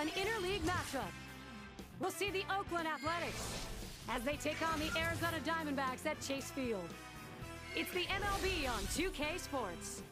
An interleague matchup. We'll see the Oakland Athletics as they take on the Arizona Diamondbacks at Chase Field. It's the MLB on 2K Sports.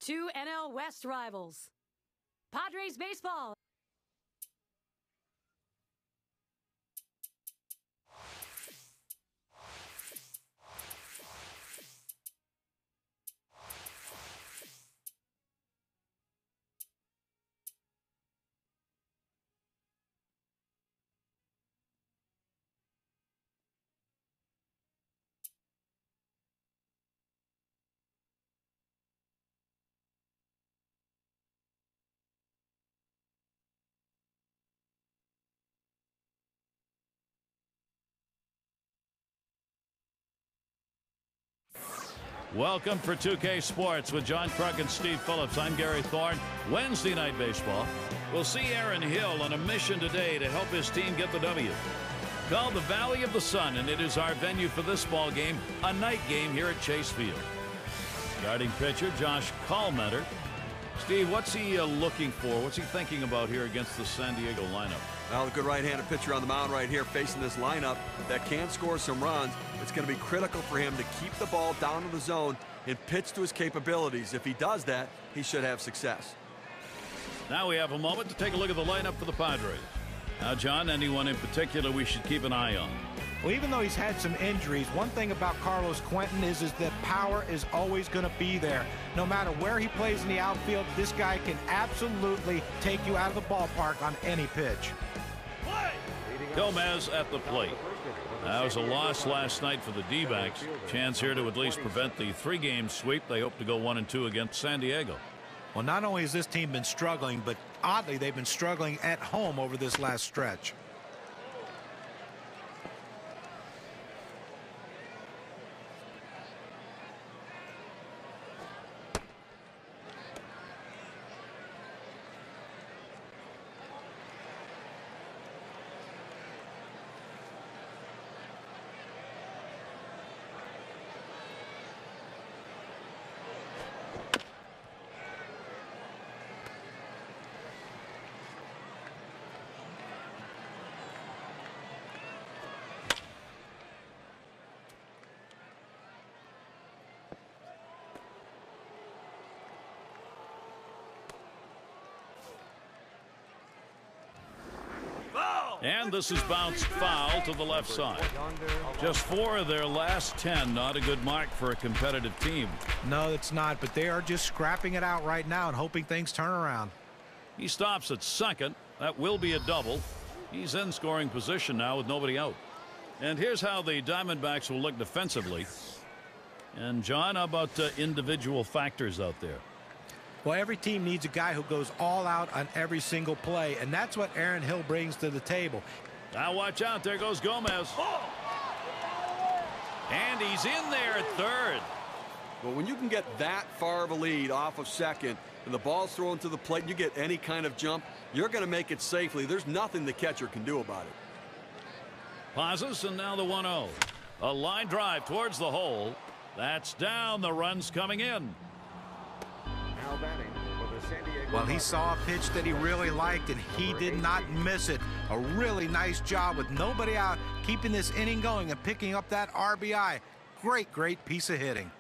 Two NL West rivals. Padres baseball. Welcome for 2K Sports with John Krug and Steve Phillips. I'm Gary Thorne. Wednesday Night Baseball. We'll see Aaron Hill on a mission today to help his team get the W. Called the Valley of the Sun, and it is our venue for this ball game, a night game here at Chase Field. Starting pitcher, Josh Kallmetter. Steve, what's he looking for? What's he thinking about here against the San Diego lineup? Well, a good right-handed pitcher on the mound right here facing this lineup that can score some runs. It's going to be critical for him to keep the ball down in the zone and pitch to his capabilities. If he does that, he should have success. Now we have a moment to take a look at the lineup for the Padres. Now, John, anyone in particular we should keep an eye on? Well, even though he's had some injuries, one thing about Carlos Quentin is that power is always going to be there. No matter where he plays in the outfield, this guy can absolutely take you out of the ballpark on any pitch. Gomez at the plate. That was a loss last night for the D-backs. Chance here to at least prevent the three-game sweep. They hope to go 1-2 against San Diego. Well, not only has this team been struggling, but oddly, they've been struggling at home over this last stretch. And this is bounced foul to the left side. Just 4 of their last 10. Not a good mark for a competitive team. No, it's not, but they are just scrapping it out right now and hoping things turn around. He stops at second. That will be a double. He's in scoring position now with nobody out. And here's how the Diamondbacks will look defensively. And John, how about individual factors out there? Well, every team needs a guy who goes all out on every single play, and that's what Aaron Hill brings to the table. Now watch out. There goes Gomez. And he's in there at third. Well, when you can get that far of a lead off of second and the ball's thrown to the plate and you get any kind of jump, you're going to make it safely. There's nothing the catcher can do about it. Pauses, and now the 1-0. A line drive towards the hole. That's down. The run's coming in. Well, he saw a pitch that he really liked, and he did not miss it. A really nice job with nobody out, keeping this inning going and picking up that RBI. Great piece of hitting.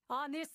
On this.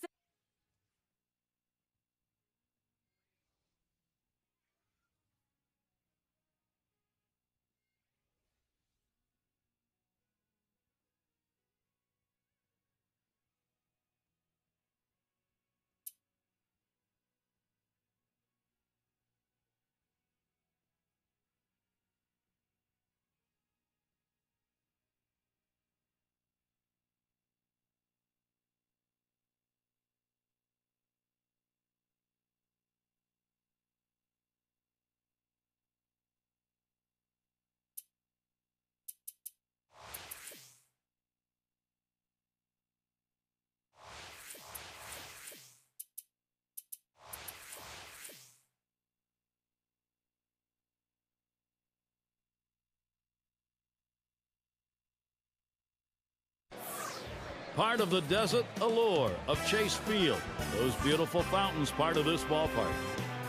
Part of the desert allure of Chase Field. Those beautiful fountains part of this ballpark.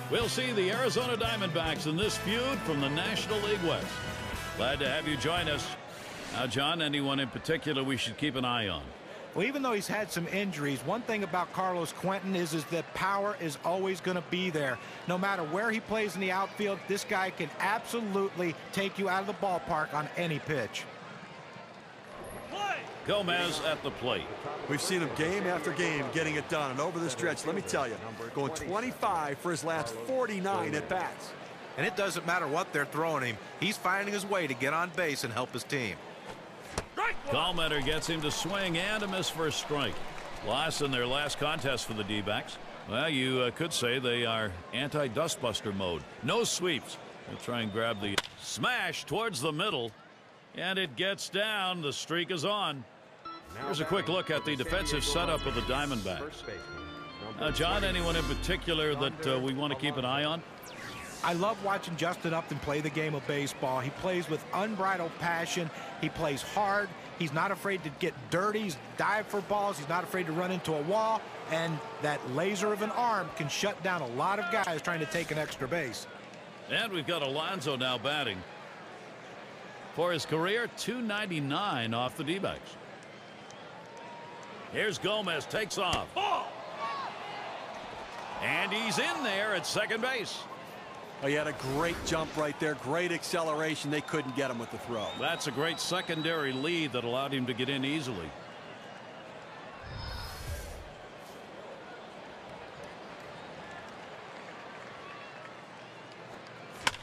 We'll see the Arizona Diamondbacks in this feud from the National League West. Glad to have you join us. Now, John, anyone in particular we should keep an eye on? Well, even though he's had some injuries, one thing about Carlos Quentin is that power is always going to be there. No matter where he plays in the outfield, this guy can absolutely take you out of the ballpark on any pitch. Gomez at the plate. We've seen him game after game getting it done. And over the stretch, let me tell you, going 25 for his last 49 at-bats. And it doesn't matter what they're throwing him. He's finding his way to get on base and help his team. Gallmeter gets him to swing and a miss for a strike. Lost in their last contest for the D-backs. Well, you could say they are anti-dustbuster mode. No sweeps. They'll try and grab the smash towards the middle. And it gets down. The streak is on. Here's a quick look at the defensive setup of the Diamondbacks. John, anyone in particular that we want to keep an eye on? I love watching Justin Upton play the game of baseball. He plays with unbridled passion. He plays hard. He's not afraid to get dirty. He's dive for balls. He's not afraid to run into a wall. And that laser of an arm can shut down a lot of guys trying to take an extra base. And we've got Alonso now batting. For his career, .299 off the D-backs. Here's Gomez, takes off. And he's in there at second base. Oh, he had a great jump right there, great acceleration. They couldn't get him with the throw. That's a great secondary lead that allowed him to get in easily.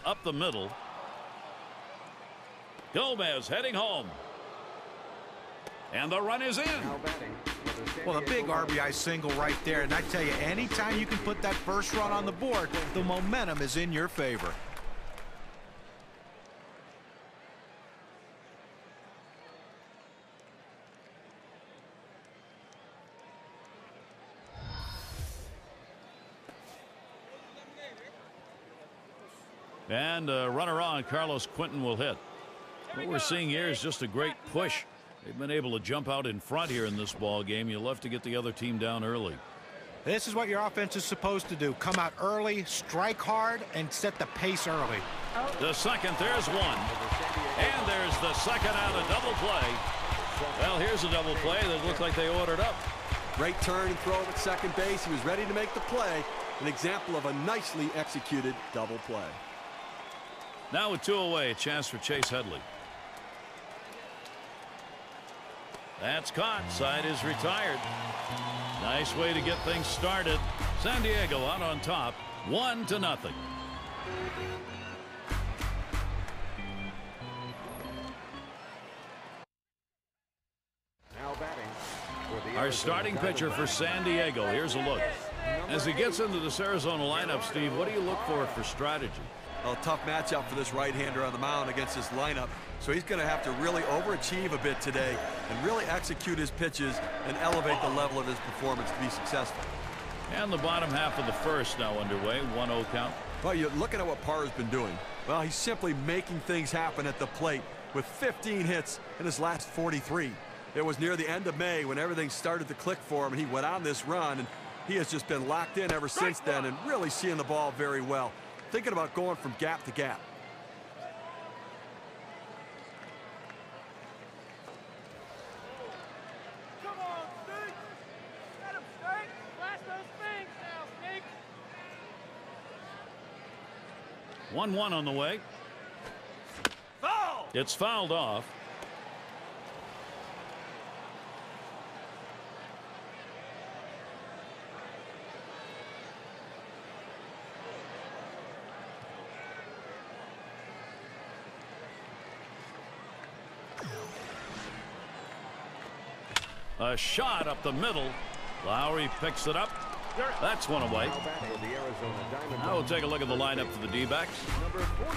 Up the middle. Gomez heading home. And the run is in. Well, a big RBI single right there. And I tell you, anytime you can put that first run on the board, the momentum is in your favor. And a runner on, Carlos Quentin will hit. What we're seeing here is just a great push. They've been able to jump out in front here in this ball game. You love to get the other team down early. This is what your offense is supposed to do. Come out early, strike hard, and set the pace early. The second, there's one. And there's the second out, a double play. Well, here's a double play that looked like they ordered up. Great turn and throw at second base. He was ready to make the play. An example of a nicely executed double play. Now with two away, a chance for Chase Headley. That's caught. Side is retired. Nice way to get things started. San Diego out on top, 1-0. Our starting pitcher for San Diego. Here's a look. As he gets into this Arizona lineup, Steve, what do you look for strategy? A tough matchup for this right-hander on the mound against this lineup. So he's going to have to really overachieve a bit today and really execute his pitches and elevate the level of his performance to be successful. And the bottom half of the first now underway, 1-0 count. Well, you're looking at what Parr's been doing. Well, he's simply making things happen at the plate with 15 hits in his last 43. It was near the end of May when everything started to click for him, and he went on this run, and he has just been locked in ever since then and really seeing the ball very well. Thinking about going from gap to gap. 1-1 on the way. Foul! It's fouled off. A shot up the middle. Lowry picks it up. That's one away. Now we'll take a look at the lineup for the D-backs.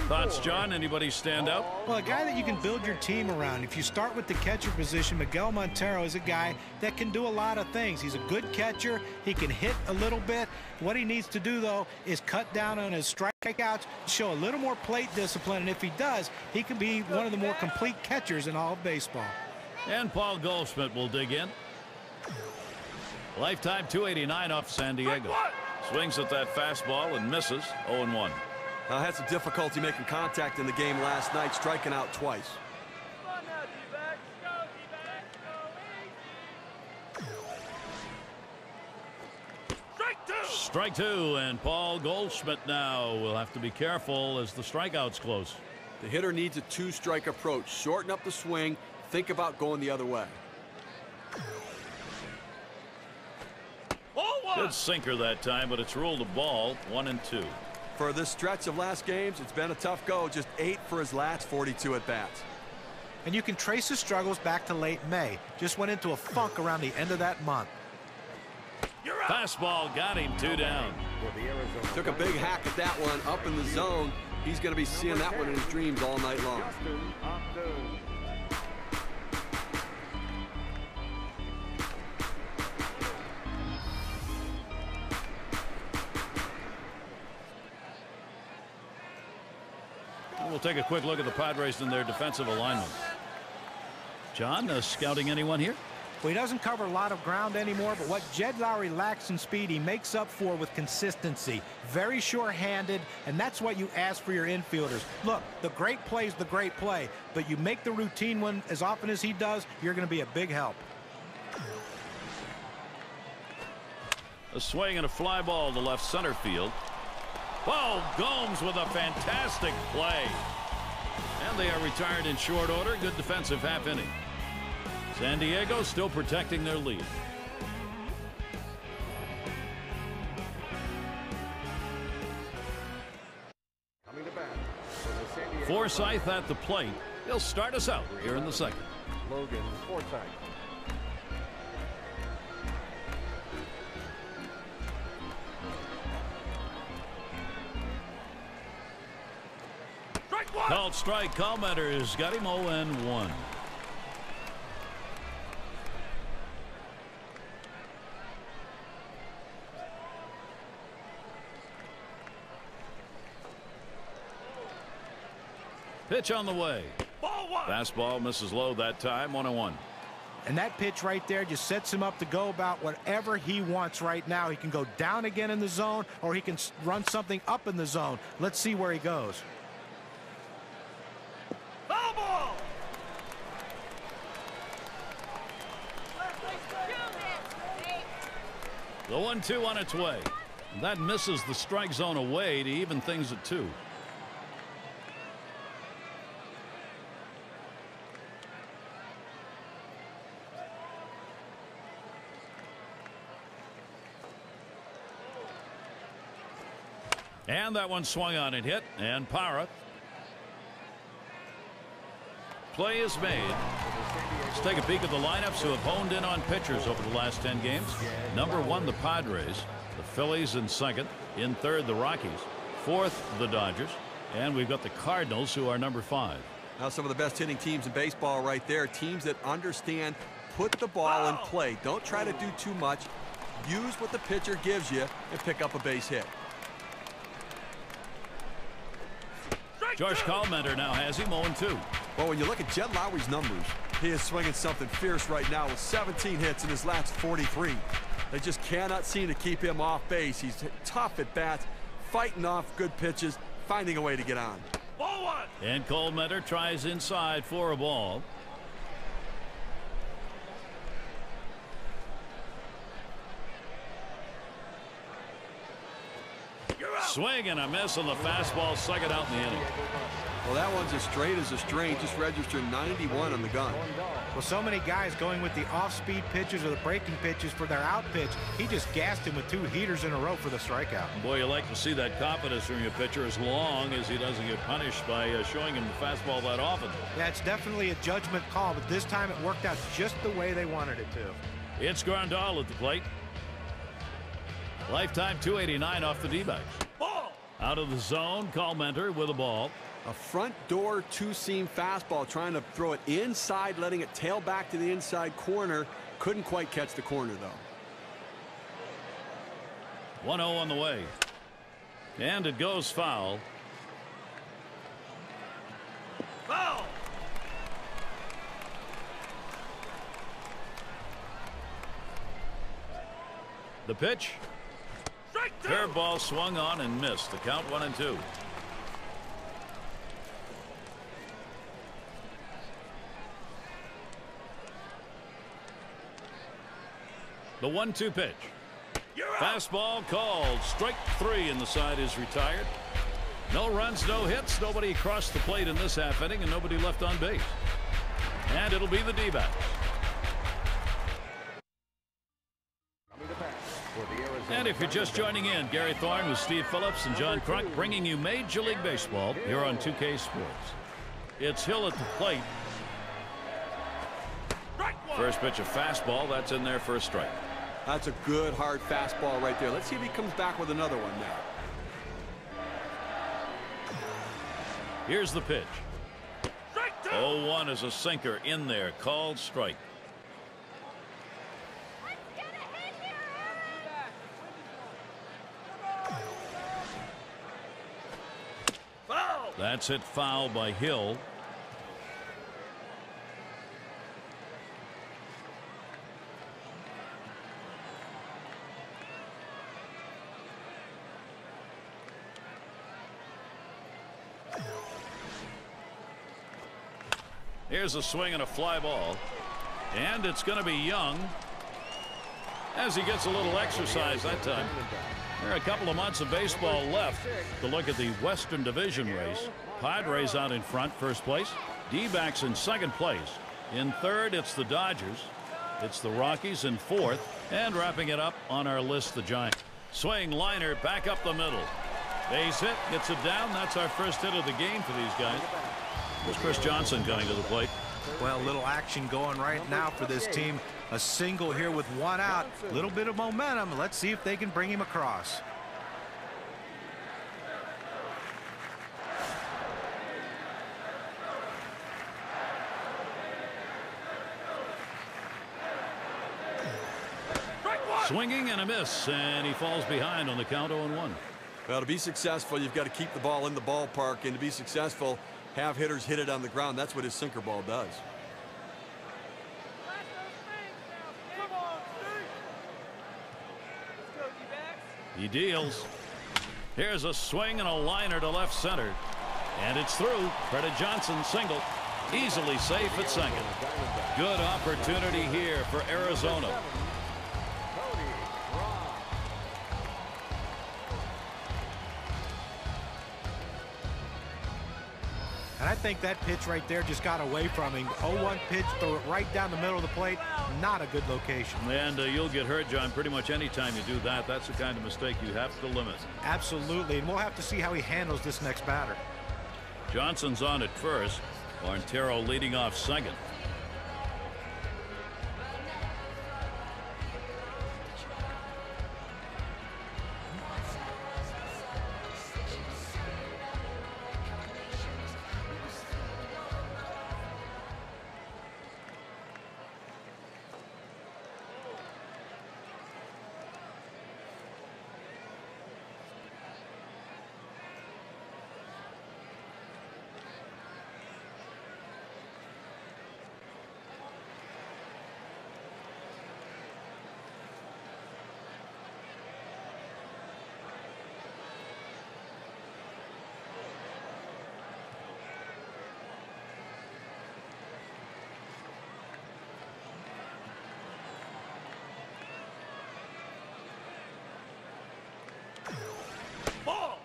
Thoughts, John? Anybody stand out? Well, a guy that you can build your team around. If you start with the catcher position, Miguel Montero is a guy that can do a lot of things. He's a good catcher. He can hit a little bit. What he needs to do, though, is cut down on his strikeouts, show a little more plate discipline, and if he does, he can be one of the more complete catchers in all of baseball. And Paul Goldschmidt will dig in. Lifetime 289 off San Diego. Swings at that fastball and misses. 0-1. Now had some difficulty making contact in the game last night, striking out twice. Strike two, and Paul Goldschmidt now will have to be careful as the strikeout's close. The hitter needs a two-strike approach. Shorten up the swing. Think about going the other way. Good sinker that time, but it's ruled a ball. 1-2. For this stretch of last games, it's been a tough go. Just 8 for his last 42 at-bats. And you can trace his struggles back to late May. Just went into a funk around the end of that month. Fastball got him 2 down. Took a big hack at that one up in the zone. He's going to be seeing that one in his dreams all night long. We'll take a quick look at the Padres and their defensive alignment. John, scouting anyone here? Well, he doesn't cover a lot of ground anymore, but what Jed Lowry lacks in speed, he makes up for with consistency. Very sure-handed, and that's what you ask for your infielders. Look, the great play is the great play, but you make the routine one as often as he does, you're going to be a big help. A swing and a fly ball to left center field. Oh, Gomes with a fantastic play. And they are retired in short order. Good defensive half inning. San Diego still protecting their lead. Forsythe at the plate. He'll start us out here in the second. Logan Forsythe. Called strike. Calmetter's got him 0-1. Pitch on the way. Fastball misses low that time. 1-1. And that pitch right there just sets him up to go about whatever he wants right now. He can go down again in the zone, or he can run something up in the zone. Let's see where he goes. The 1-2 on its way. That misses the strike zone away to even things at 2. And that one swung on and hit, and Parra. Play is made. Let's take a peek at the lineups who have honed in on pitchers over the last 10 games. Number 1, the Padres. The Phillies in second. In third, the Rockies. Fourth, the Dodgers. And we've got the Cardinals, who are number 5. Now some of the best hitting teams in baseball right there. Teams that understand, put the ball in play. Don't try to do too much. Use what the pitcher gives you and pick up a base hit. Josh Calmenter now has him 0-2. Well, when you look at Jed Lowry's numbers, he is swinging something fierce right now with 17 hits in his last 43. They just cannot seem to keep him off base. He's tough at bats, fighting off good pitches, finding a way to get on. Ball 1. And Calmenter tries inside for a ball. Swing and a miss on the fastball, second out in the inning. Well, that one's as straight as a string. Just registered 91 on the gun. Well, so many guys going with the off-speed pitches or the breaking pitches for their out pitch. He just gassed him with 2 heaters in a row for the strikeout. Boy, you like to see that confidence from your pitcher as long as he doesn't get punished by showing him the fastball that often. Yeah, it's definitely a judgment call, but this time it worked out just the way they wanted it to. It's Grandal at the plate. Lifetime 289 off the D-backs. Out of the zone, Kalmenter with a ball. A front door two-seam fastball, trying to throw it inside, letting it tail back to the inside corner. Couldn't quite catch the corner, though. 1-0 on the way. And it goes foul. Foul! The pitch. Curveball swung on and missed. The count 1-2. The 1-2 pitch. Fastball called. Strike 3, and the side is retired. No runs, no hits, nobody across the plate in this half inning, and nobody left on base. And it'll be the D-backs. And if you're just joining in, Gary Thorne with Steve Phillips and John Crunk bringing you Major League Baseball here on 2K Sports. It's Hill at the plate. First pitch a fastball. That's in there for a strike. That's a good, hard fastball right there. Let's see if he comes back with another one now. Here's the pitch. 0-1 is a sinker in there. Called strike. That's hit foul by Hill. Here's a swing and a fly ball. And it's going to be Young as he gets a little exercise that time. There are a couple of months of baseball left to look at the Western Division race. Padres out in front, first place. D-backs in second place. In third, it's the Dodgers. It's the Rockies in fourth. And wrapping it up on our list, the Giants. Swing liner back up the middle. Base hit, gets it down. That's our first hit of the game for these guys. Here's Chris Johnson coming to the plate. Well, little action going right now for this team. A single here with 1 out. A little bit of momentum. Let's see if they can bring him across. Swinging and a miss, and he falls behind on the count 0-1. Well, to be successful, you've got to keep the ball in the ballpark, and to be successful, have hitters hit it on the ground. That's what his sinker ball does. He deals. Here's a swing and a liner to left center. And it's through. Credit Johnson single. Easily safe at second. Good opportunity here for Arizona. And I think that pitch right there just got away from him. 0-1 pitch, throw it right down the middle of the plate. Not a good location. And you'll get hurt, John, pretty much any time you do that. That's the kind of mistake you have to limit. Absolutely, and we'll have to see how he handles this next batter. Johnson's on at first. Montero leading off second.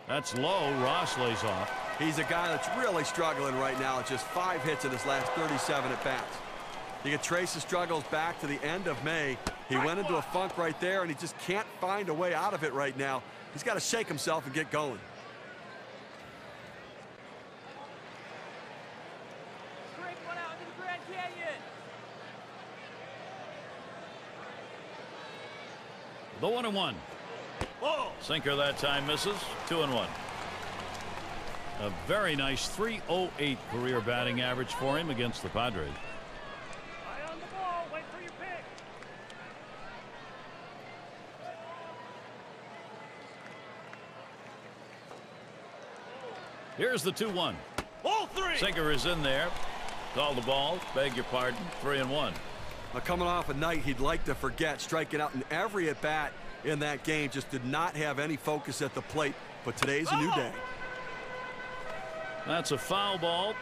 That's low. Ross lays off. He's a guy that's really struggling right now. Just 5 hits in his last 37 at-bats. You can trace his struggles back to the end of May. He went into a funk right there, and he just can't find a way out of it right now. He's got to shake himself and get going. The 1-1. Sinker that time misses. 2-1. A very nice 308 career batting average for him against the Padres. Eye on the ball. Wait for your pick. Here's the 2-1. Ball 3. Sinker is in there. Call the ball. Beg your pardon. 3-1. Now, coming off a night he'd like to forget, striking out in every at-bat in that game, just did not have any focus at the plate. But today's a new day. That's a foul ball.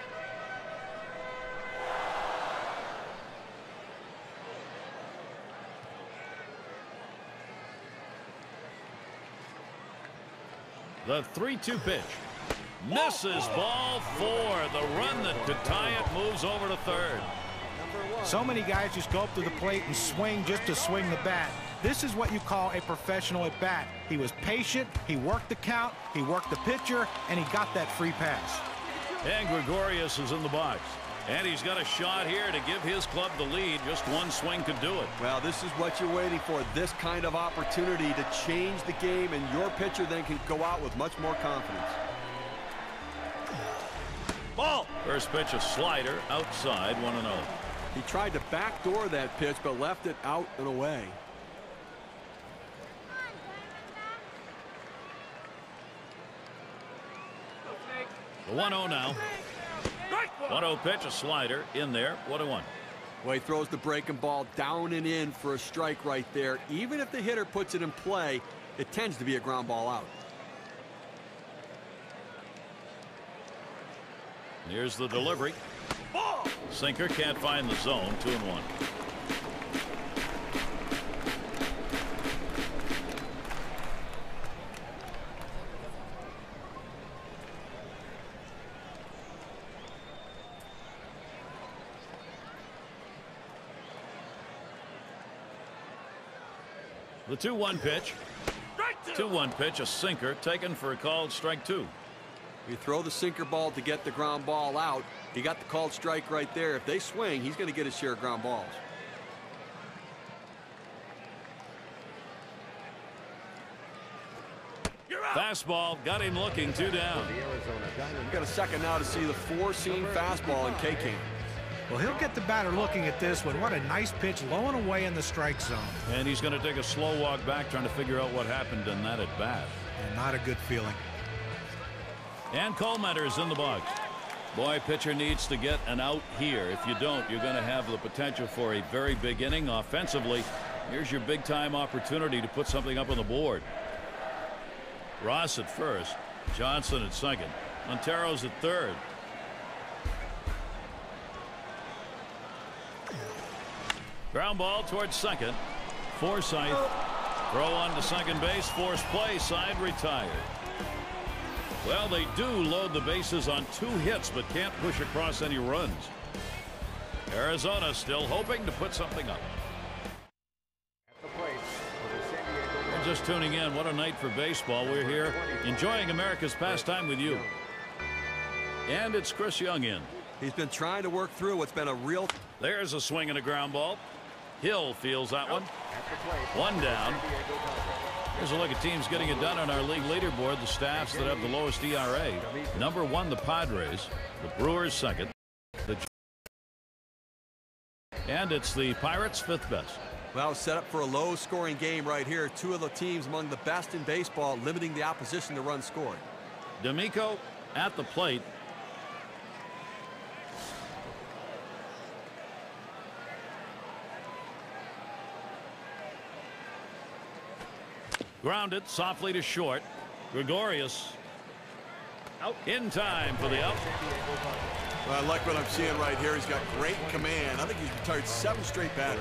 The 3-2 pitch. Misses. Ball 4. The run that could tie it moves over to third. So many guys just go up to the plate and swing just to swing the bat. This is what you call a professional at bat. He was patient, he worked the count, he worked the pitcher, and he got that free pass. And Gregorius is in the box. And he's got a shot here to give his club the lead. Just one swing could do it. Well, this is what you're waiting for, this kind of opportunity to change the game, and your pitcher then can go out with much more confidence. Ball. First pitch, a slider outside, 1-0. He tried to backdoor that pitch, but left it out and away. The 1-0 now. 1-0 pitch, a slider in there. 1-1. Well, he throws the breaking ball down and in for a strike right there. Even if the hitter puts it in play, it tends to be a ground ball out. Here's the delivery. Sinker can't find the zone. 2-1. The 2-1 pitch. 2-1 pitch, a sinker taken for a called strike 2. You throw the sinker ball to get the ground ball out. He got the called strike right there. If they swing, he's going to get his share of ground balls. Fastball got him looking. 2 down. We've got a second now to see the 4-seam fastball in K-Can. Well, he'll get the batter looking at this one. What a nice pitch, low and away in the strike zone. And he's going to take a slow walk back, trying to figure out what happened in that at bat. And not a good feeling. And Colemetter's in the box. Boy, pitcher needs to get an out here. If you don't, you're going to have the potential for a very big inning offensively. Here's your big-time opportunity to put something up on the board. Ross at first. Johnson at second. Montero's at third. Ground ball towards second. Forsythe. Throw on to second base. Force play. Side retired. Well, they do load the bases on 2 hits, but can't push across any runs. Arizona still hoping to put something up. We're just tuning in. What a night for baseball. We're here enjoying America's pastime with you. And it's Chris Young in. He's been trying to work through what's been a real... There's a swing and a ground ball. Hill fields that one. 1 down. Here's a look at teams getting it done on our league leaderboard. The staffs that have the lowest ERA. Number 1, the Padres. The Brewers second. And it's the Pirates 5th best. Well, set up for a low-scoring game right here. 2 of the teams among the best in baseball, limiting the opposition to runs scored. D'Amico at the plate. Grounded softly to short. Gregorius out in time for the out. Well, I like what I'm seeing right here. He's got great command. I think he's retired 7 straight batters.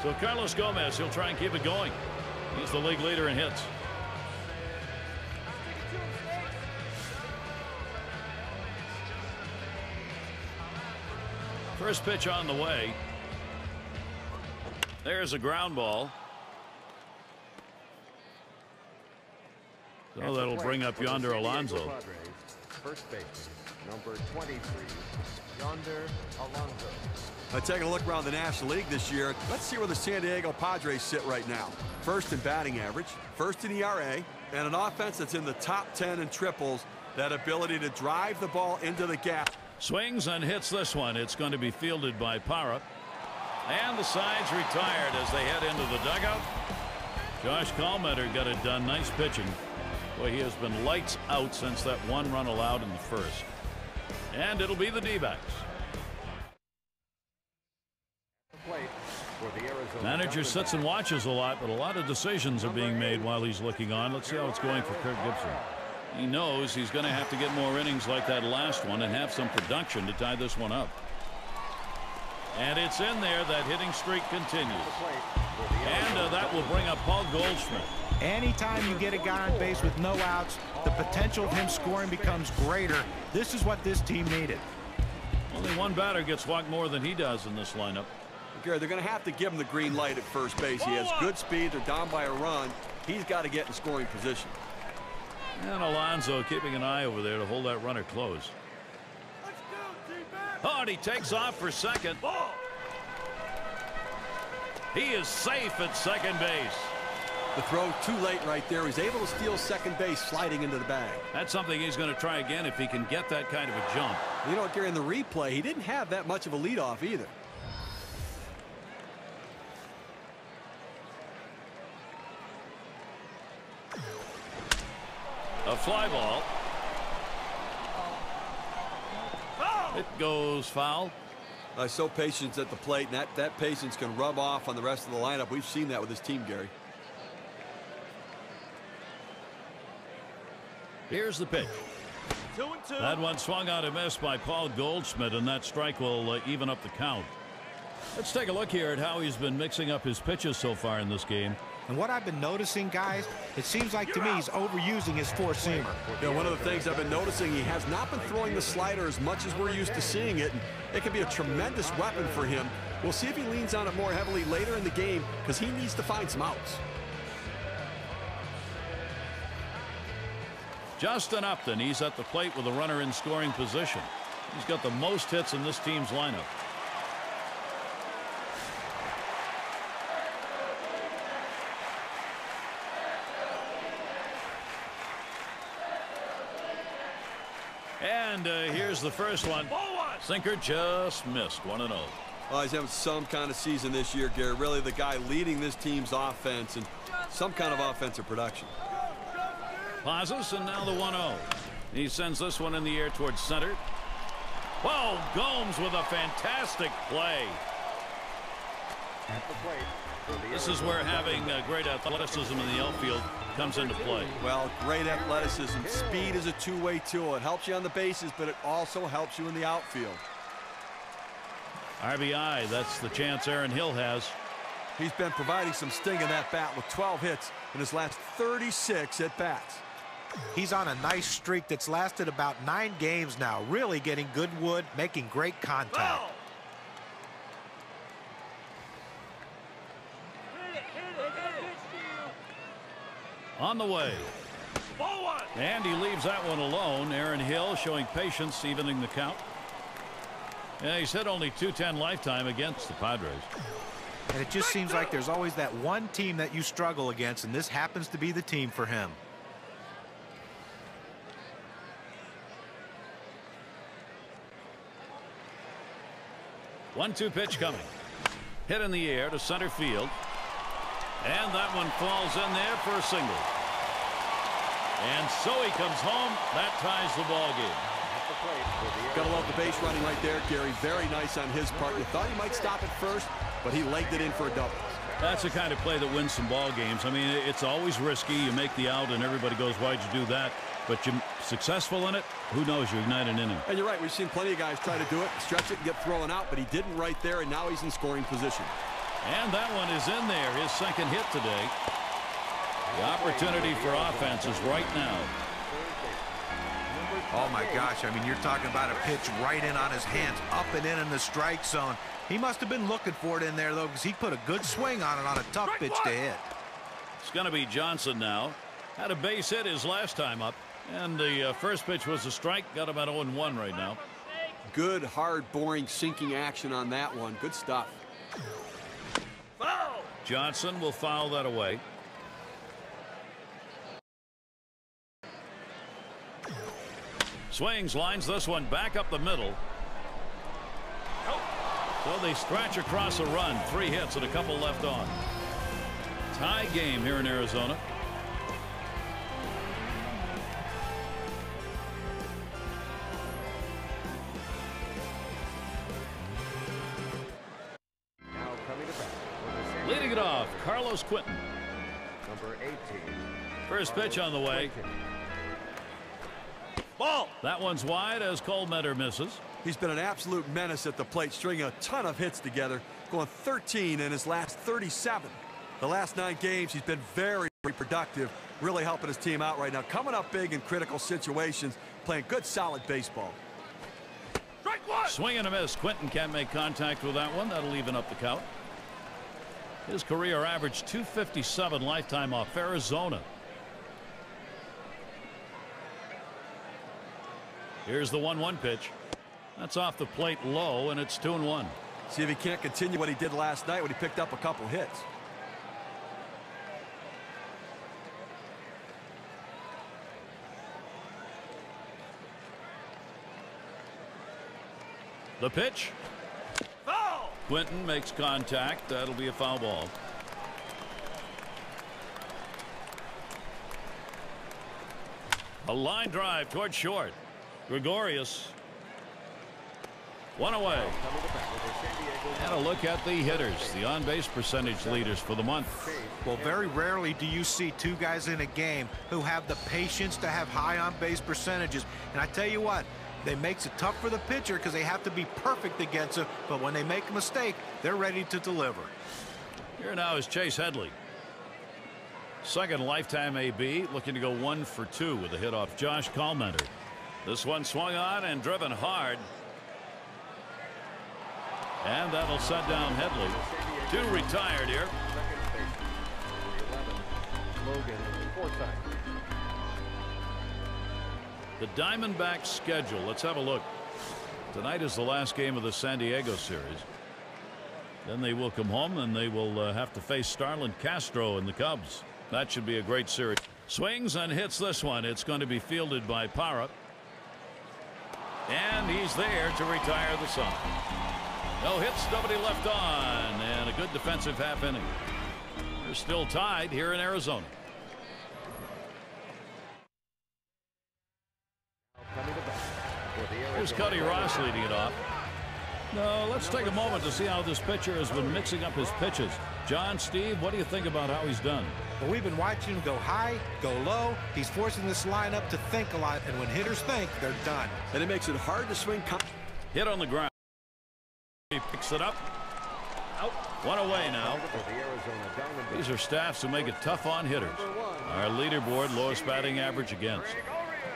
So Carlos Gomez, he'll try and keep it going. He's the league leader in hits. First pitch on the way. There's a ground ball. So that'll bring up Yonder Alonso. First baseman, number 23, Yonder Alonso. Taking a look around the National League this year, let's see where the San Diego Padres sit right now. First in batting average, first in ERA, and an offense that's in the top 10 in triples. That ability to drive the ball into the gap. Swings and hits this one. It's going to be fielded by Parra. And the side's retired as they head into the dugout. Josh Kallmetter got it done. Nice pitching. Boy, he has been lights out since that one run allowed in the first. And it'll be the D-backs. Manager sits and watches a lot, but a lot of decisions are being made while he's looking on. Let's see how it's going for Kirk Gibson. He knows he's going to have to get more innings like that last one and have some production to tie this one up. And it's in there. That hitting streak continues. And that will bring up Paul Goldschmidt. Anytime you get a guy on base with no outs, the potential of him scoring becomes greater. This is what this team needed. Only one batter gets walked more than he does in this lineup. Gary, they're going to have to give him the green light at first base. He has good speed. They're down by a run. He's got to get in scoring position. And Alonso keeping an eye over there to hold that runner close. Oh, and he takes off for second. He is safe at second base. The throw too late right there. He's able to steal second base sliding into the bag. That's something he's going to try again if he can get that kind of a jump. You know what, Gary, in the replay, he didn't have that much of a leadoff either. A fly ball. It goes foul. So patience at the plate, and that patience can rub off on the rest of the lineup. We've seen that with this team, Gary. Here's the pitch. 2-2. That one swung out and missed by Paul Goldschmidt, and that strike will even up the count. Let's take a look here at how he's been mixing up his pitches so far in this game. And what I've been noticing, guys, it seems like to me he's overusing his four-seamer. You know, one of the things I've been noticing, he has not been throwing the slider as much as we're used to seeing it. And it can be a tremendous weapon for him. We'll see if he leans on it more heavily later in the game because he needs to find some outs. Justin Upton, he's at the plate with a runner in scoring position. He's got the most hits in this team's lineup. And here's the first one. Sinker just missed. 1-0. Well, he's having some kind of season this year, Gary. Really the guy leading this team's offense and some kind of offensive production. Pauses, and now the 1-0. He sends this one in the air towards center. Whoa, Gomes with a fantastic play. This is where having great athleticism in the outfield comes into play. Well, great athleticism. Speed is a two-way tool. It helps you on the bases, but it also helps you in the outfield. RBI, that's the chance Aaron Hill has. He's been providing some sting in that bat with 12 hits in his last 36 at-bats. He's on a nice streak that's lasted about 9 games now, really getting good wood, making great contact. On the way. And he leaves that one alone. Aaron Hill showing patience, evening the count. Yeah, he's hit only .210 lifetime against the Padres. And it just seems like there's always that one team that you struggle against, and this happens to be the team for him. One-two pitch coming. Hit in the air to center field. And that one falls in there for a single. And so he comes home. That ties the ball game. Gotta love the base running right there, Gary. Very nice on his part. You thought he might stop it first, but he legged it in for a double. That's the kind of play that wins some ball games. I mean, it's always risky. You make the out and everybody goes, why'd you do that? But you're successful in it, who knows, you ignite an inning. And you're right, we've seen plenty of guys try to do it, stretch it and get thrown out, but he didn't right there, and now he's in scoring position. And that one is in there, his second hit today. The opportunity for offense is right now. Oh, my gosh. I mean, you're talking about a pitch right in on his hands, up and in the strike zone. He must have been looking for it in there, though, because he put a good swing on it on a tough pitch to hit. It's going to be Johnson now. Had a base hit his last time up. And the first pitch was a strike. Got about 0-1 right now. Good, hard, boring, sinking action on that one. Good stuff. Foul! Johnson will foul that away. Swings, lines this one back up the middle. So they stretch across a run. 3 hits and a couple left on. Tie game here in Arizona. Now coming to bat for the Leading it off, Carlos Quentin. number 18. First pitch on the way. Ball! That one's wide as Colmeter misses. He's been an absolute menace at the plate, stringing a ton of hits together, going 13 in his last 37. The last 9 games, he's been very productive, really helping his team out right now. Coming up big in critical situations, playing good, solid baseball. Strike one! Swing and a miss. Quentin can't make contact with that one. That'll even up the count. His career average 257 lifetime off Arizona. Here's the 1-1 pitch. That's off the plate low, and it's 2-1. See if he can't continue what he did last night when he picked up a couple hits. The pitch. Foul! Quentin makes contact. That'll be a foul ball. A line drive toward short. Gregorius. One away. And a look at the hitters, the on-base percentage leaders for the month. Well, very rarely do you see 2 guys in a game who have the patience to have high on-base percentages. And I tell you what, they makes it tough for the pitcher because they have to be perfect against him. But when they make a mistake, they're ready to deliver. Here now is Chase Headley. Second lifetime AB, looking to go 1 for 2 with a hit off Josh Colmeter. This one swung on and driven hard. And that'll set down Headley. 2 retired here. Logan Forsythe. The Diamondbacks schedule. Let's have a look. Tonight is the last game of the San Diego series. Then they will come home and they will have to face Starlin Castro and the Cubs. That should be a great series. Swings and hits this one. It's going to be fielded by Parra. And he's there to retire the side. No hits, nobody left on, and a good defensive half inning. They're still tied here in Arizona. Here's Cody Ross leading it off. No, let's take a moment to see how this pitcher has been mixing up his pitches. John, Steve, what do you think about how he's done? Well, we've been watching him go high, go low. He's forcing this lineup to think a lot, and when hitters think, they're done. And it makes it hard to swing. Hit on the ground. He picks it up. Out. One away now. These are staffs who make it tough on hitters. Our leaderboard, lowest batting average against.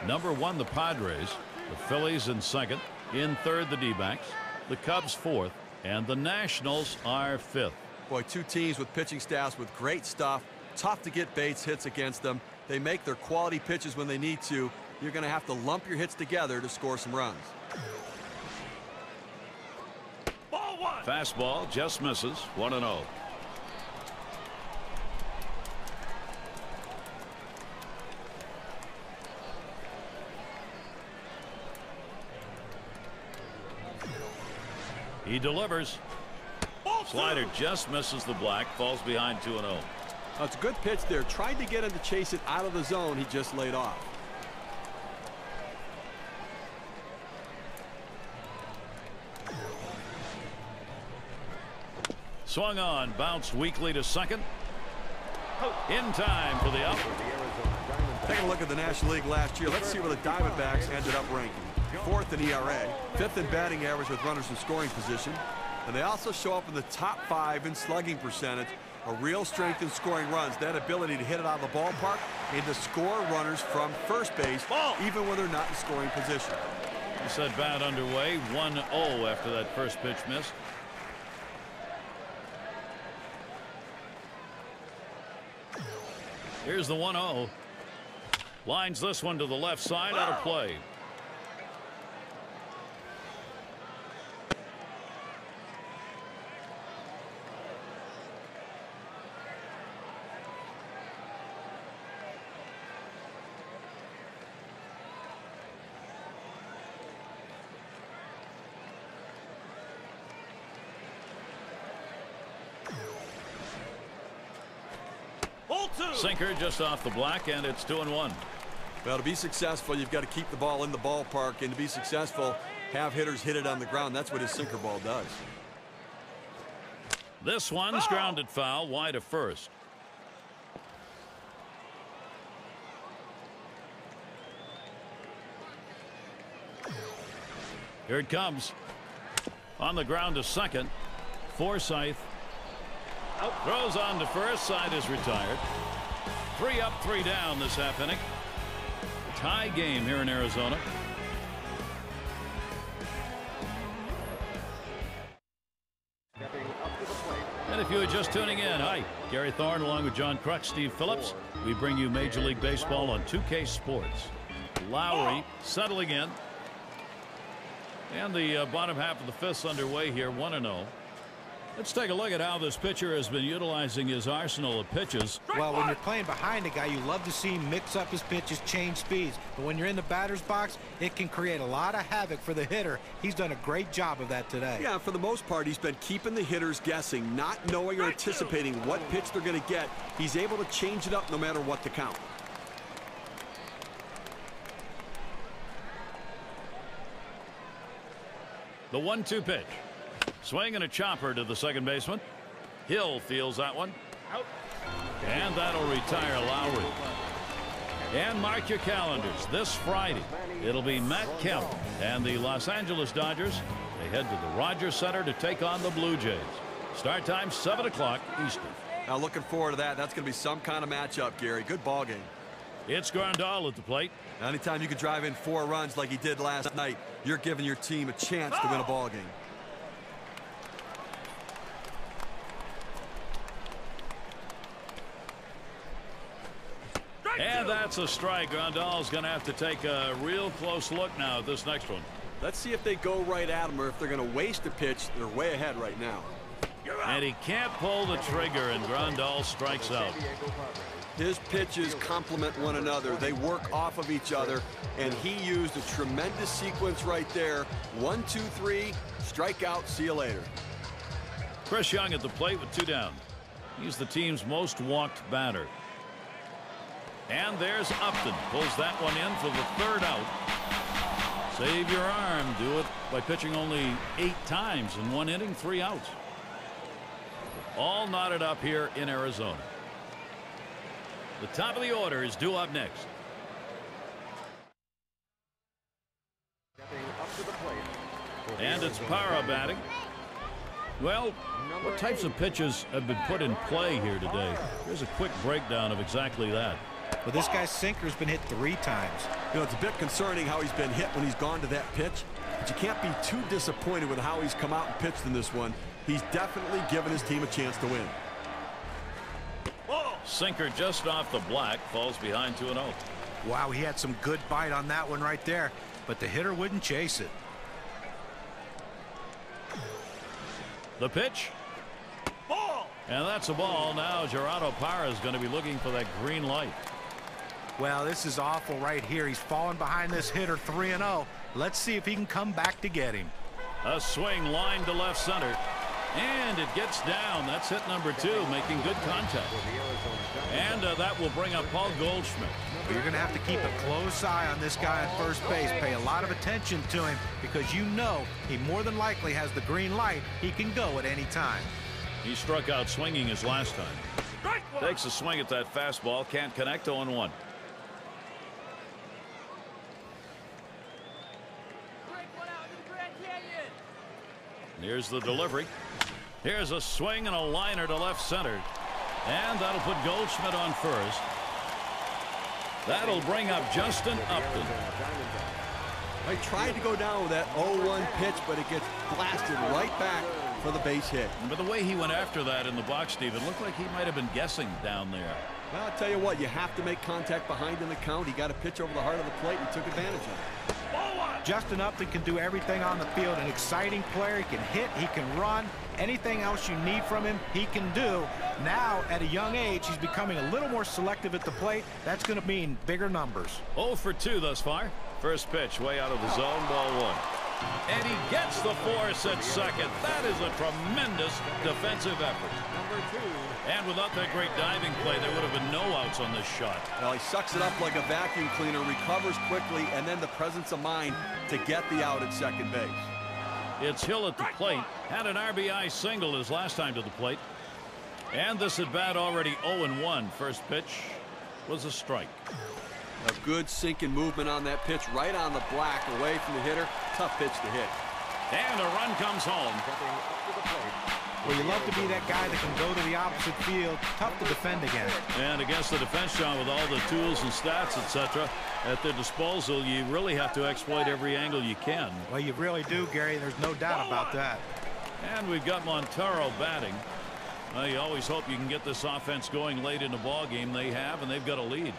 Number 1, the Padres. The Phillies in second. In third, the D-backs. The Cubs 4th. And the Nationals are 5th. Boy, 2 teams with pitching staffs with great stuff. Tough to get base hits against them. They make their quality pitches when they need to. You're going to have to lump your hits together to score some runs. Ball 1! Fastball just misses. 1-0. He delivers. Slider just misses the black. Falls behind 2-0. Now, it's a good pitch there. Tried to get him to chase it out of the zone. He just laid off. Swung on. Bounced weakly to second. In time for the out. Taking a look at the National League last year. Let's see where the Diamondbacks ended up ranking. 4th in ERA, 5th in batting average with runners in scoring position, and they also show up in the top 5 in slugging percentage. A real strength in scoring runs, that ability to hit it out of the ballpark and to score runners from first base, even when they're not in scoring position. He said bat underway, 1-0 after that first pitch missed. Here's the 1-0. Lines this one to the left side, out of play. Sinker just off the black, and it's 2-1. Well, to be successful, you've got to keep the ball in the ballpark, and to be successful, have hitters hit it on the ground. That's what his sinker ball does. This one's grounded foul, wide of first. Here it comes. On the ground to second. Forsythe throws on to first. Side is retired. 3 up, 3 down this half inning. Tie game here in Arizona. And if you are just tuning in, hi, Gary Thorne along with John Kruk, Steve Phillips. We bring you Major League Baseball on 2K Sports. Lowry settling in. And the bottom half of the fifth's underway here, 1-0. Let's take a look at how this pitcher has been utilizing his arsenal of pitches. Well, when you're playing behind a guy, you love to see him mix up his pitches, change speeds. But when you're in the batter's box, it can create a lot of havoc for the hitter. He's done a great job of that today. Yeah, for the most part, he's been keeping the hitters guessing, not knowing or anticipating what pitch they're going to get. He's able to change it up no matter what the count. The 1-2 pitch. Swing and a chopper to the second baseman. Hill fields that one. Out. And that'll retire Lowry. And mark your calendars. This Friday, it'll be Matt Kemp and the Los Angeles Dodgers. They head to the Rogers Center to take on the Blue Jays. Start time 7 o'clock Eastern. Now looking forward to that. That's going to be some kind of matchup, Gary. Good ball game. It's Grandal at the plate. Anytime you can drive in 4 runs like he did last night, you're giving your team a chance to win a ball game. And that's a strike. Grandal's going to have to take a real close look now at this next one. Let's see if they go right at him or if they're going to waste a pitch. They're way ahead right now. And he can't pull the trigger, and Grandal strikes out. His pitches complement one another. They work off of each other, and he used a tremendous sequence right there. 1, 2, 3, strike out, see you later. Chris Young at the plate with 2 down. He's the team's most walked batter. And there's Upton. Pulls that one in for the 3rd out. Save your arm. Do it by pitching only 8 times in 1 inning, 3 outs. All knotted up here in Arizona. The top of the order is due up next. And it's Parra batting. Well, what types of pitches have been put in play here today? Here's a quick breakdown of exactly that. Well, this guy's sinker's been hit 3 times. You know, it's a bit concerning how he's been hit when he's gone to that pitch, but you can't be too disappointed with how he's come out and pitched in this one. He's definitely given his team a chance to win. Sinker just off the black, falls behind 2-0. Wow, he had some good bite on that one right there, but the hitter wouldn't chase it. The pitch. Ball. And that's a ball. Now Gerardo Parra is going to be looking for that green light. Well, this is awful right here. He's falling behind this hitter 3-0. Let's see if he can come back to get him. A swing line to left center. And it gets down. That's hit number 2, making good contact. And that will bring up Paul Goldschmidt. You're going to have to keep a close eye on this guy at first base. Pay a lot of attention to him because you know he more than likely has the green light. He can go at any time. He struck out swinging his last time. Takes a swing at that fastball. Can't connect. 0-1. Here's the delivery. Here's a swing and a liner to left center. And that'll put Goldschmidt on first. That'll bring up Justin Upton. He tried to go down with that 0-1 pitch, but it gets blasted right back for the base hit. But the way he went after that in the box, Steve, it looked like he might have been guessing down there. Well, I'll tell you what, you have to make contact behind in the count. He got a pitch over the heart of the plate and took advantage of it. Justin Upton can do everything on the field. An exciting player. He can hit, he can run. Anything else you need from him, he can do. Now, at a young age, he's becoming a little more selective at the plate. That's going to mean bigger numbers. 0 for 2 thus far. First pitch way out of the zone, ball 1. And he gets the force at second. That is a tremendous defensive effort. And without that great diving play, there would have been no outs on this shot. Well, he sucks it up like a vacuum cleaner, recovers quickly, and then the presence of mind to get the out at second base. It's Hill at the plate. Had an RBI single his last time to the plate. And this at bat already 0-1. First pitch was a strike. A good sinking movement on that pitch, right on the black, away from the hitter. Tough pitch to hit. And a run comes home. Well, you love to be that guy that can go to the opposite field. Tough to defend against. And against the defense, John, with all the tools and stats, etc., at their disposal, you really have to exploit every angle you can. Well, you really do, Gary. There's no doubt about that. And we've got Montero batting. You always hope you can get this offense going late in the ball game. They have, and they've got a lead.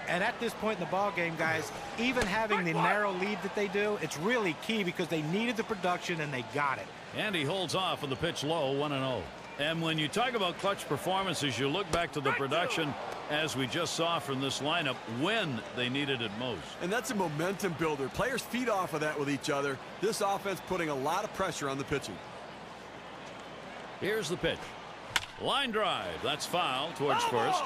And at this point in the ball game, guys, even having the narrow lead that they do, it's really key because they needed the production and they got it. And he holds off with the pitch low, 1-0. And when you talk about clutch performances, you look back to the production, as we just saw from this lineup, when they needed it most. And that's a momentum builder. Players feed off of that with each other. This offense putting a lot of pressure on the pitching. Here's the pitch. Line drive. That's foul towards first.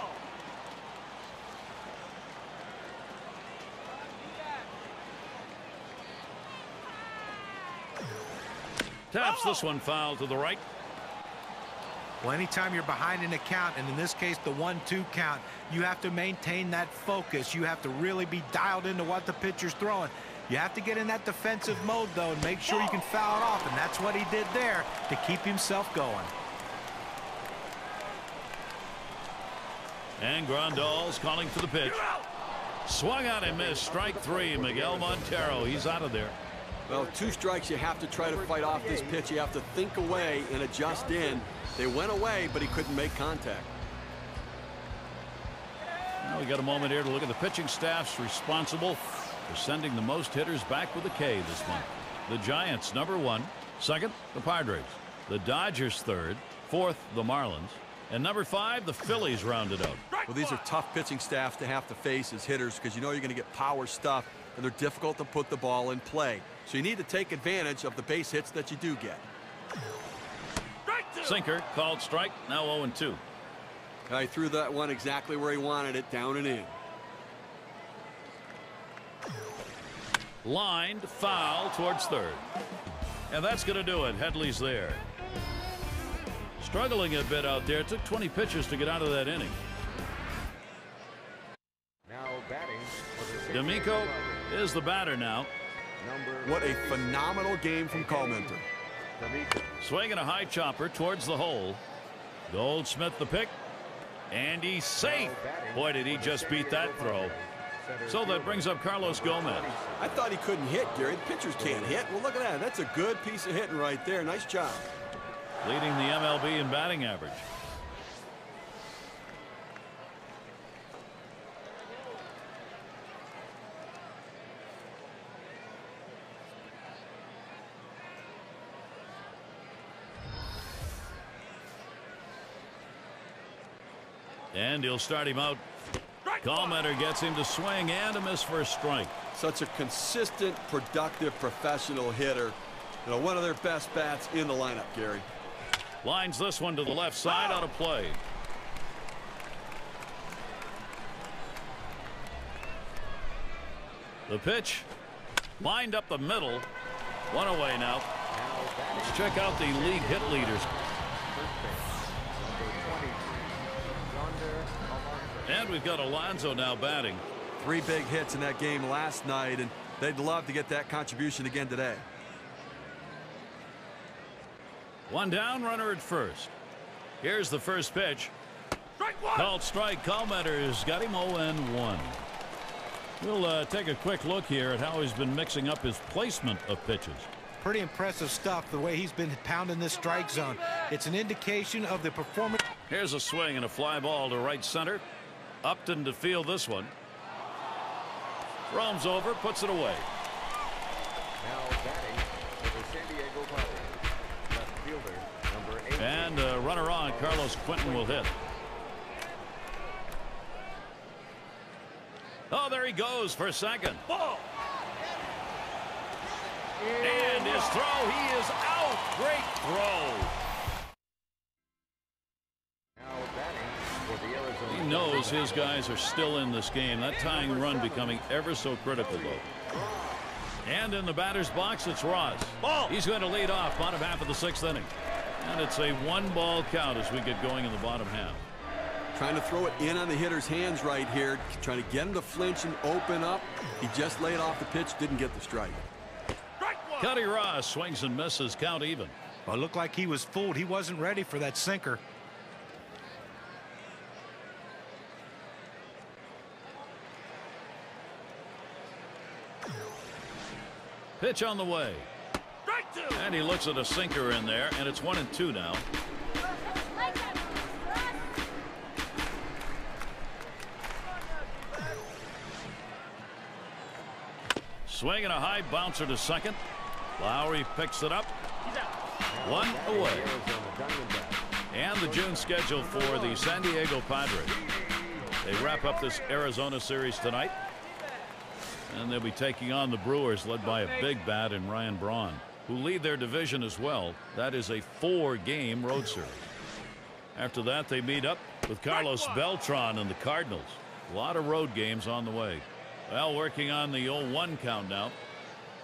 Taps this one foul to the right. Well, anytime you're behind in a count, and in this case the 1-2 count, you have to maintain that focus. You have to really be dialed into what the pitcher's throwing. You have to get in that defensive mode, though, and make sure you can foul it off, and that's what he did there to keep himself going. And Grandal's calling for the pitch. Swung out and missed. Strike 3. Miguel Montero. He's out of there. Well, 2 strikes, you have to try to fight off this pitch. You have to think away and adjust in. They went away, but he couldn't make contact. Now we got a moment here to look at the pitching staffs responsible for sending the most hitters back with a K this month. The Giants, #1. Second, the Padres. The Dodgers, 3rd. 4th, the Marlins. And #5, the Phillies rounded out. Well, these are tough pitching staffs to have to face as hitters because you know you're going to get power stuff, and they're difficult to put the ball in play. So you need to take advantage of the base hits that you do get. Sinker called strike. Now 0-2. He threw that one exactly where he wanted it, down and in. Lined foul towards third. And that's going to do it. Headley's there. Struggling a bit out there. It took 20 pitches to get out of that inning. Now batting. D'Amico is the batter now. What a phenomenal game from Calmenter. Swinging a high chopper towards the hole. Goldschmidt the pick. And he's safe. Boy, did he just beat that throw. So that brings up Carlos Gomez. I thought he couldn't hit, Gary. The pitchers can't hit. Well, look at that. That's a good piece of hitting right there. Nice job. Leading the MLB in batting average. And he'll start him out. Calmenter gets him to swing and a miss for a strike. Such a consistent, productive, professional hitter. You know, one of their best bats in the lineup, Gary. Lines this one to the left side, out of play. The pitch lined up the middle. One away now. Let's check out the league hit leaders. And we've got Alonso now batting. 3 big hits in that game last night, and they'd love to get that contribution again today. One down, runner at first. Here's the first pitch. Strike one. Called strike. Calmetter's got him 0-1. We'll take a quick look here at how he's been mixing up his placement of pitches. Pretty impressive stuff, the way he's been pounding this strike zone. It's an indication of the performance. Here's a swing and a fly ball to right center. Upton to field this one. Roams over, puts it away. Now batting for the San Diego Padres, left fielder number 8. And a runner on. Carlos Quentin will hit. Oh, there he goes for second. Ball. And his throw, he is out. Great throw. Now batting for the Arizona. He knows his guys are still in this game. That tying run becoming ever so critical, though. And in the batter's box, it's Ross. Ball. He's going to lead off bottom half of the 6th inning. And it's a 1-ball count as we get going in the bottom half. Trying to throw it in on the hitter's hands right here. Trying to get him to flinch and open up. He just laid off the pitch, didn't get the strike. Cuddy Ross swings and misses, count even. Well, it looked like he was fooled. He wasn't ready for that sinker. Pitch on the way. Strike two. And he looks at a sinker in there, and it's 1-2 now. Swing and a high bouncer to second. Lowry picks it up. One away. And the June schedule for the San Diego Padres. They wrap up this Arizona series tonight. And they'll be taking on the Brewers, led by a big bat in Ryan Braun, who lead their division as well. That is a 4-game road series. After that, they meet up with Carlos Beltran and the Cardinals. A lot of road games on the way. Well, working on the 0-1 count now.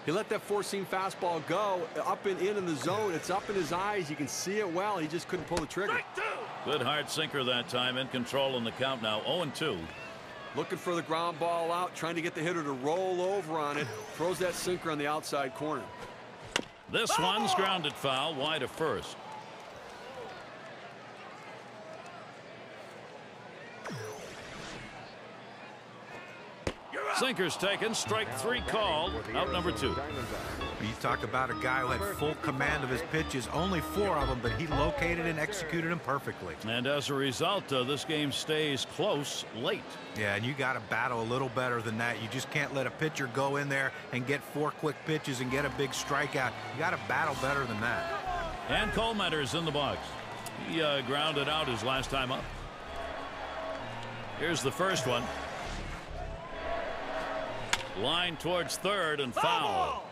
He let that four-seam fastball go up and in the zone. It's up in his eyes. You can see it well. He just couldn't pull the trigger. Strike two. Good hard sinker that time, in control in the count now. 0-2. Looking for the ground ball out, trying to get the hitter to roll over on it. Throws that sinker on the outside corner. This one's grounded foul, wide of first. Sinker's taken, strike 3 called, out number 2. You talk about a guy who had full command of his pitches, only 4 of them, but he located and executed them perfectly. And as a result, this game stays close late. Yeah, and you got to battle a little better than that. You just can't let a pitcher go in there and get 4 quick pitches and get a big strikeout. You got to battle better than that. And Colemanter's in the box. He grounded out his last time up. Here's the first one. Line towards third and foul.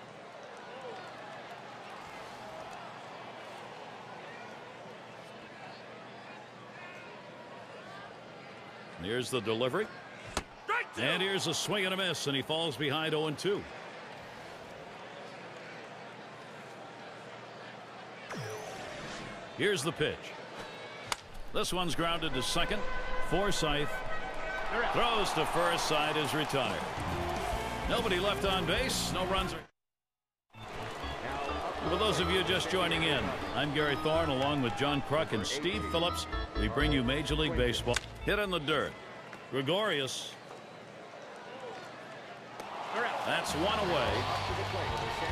And here's the delivery. And here's a swing and a miss, and he falls behind 0-2. Here's the pitch. This one's grounded to second. Forsythe throws to first. Side is retired. Nobody left on base. No runs. For those of you just joining in, I'm Gary Thorne along with John Kruk and Steve Phillips. We bring you Major League Baseball. Hit in the dirt. Gregorius. That's one away.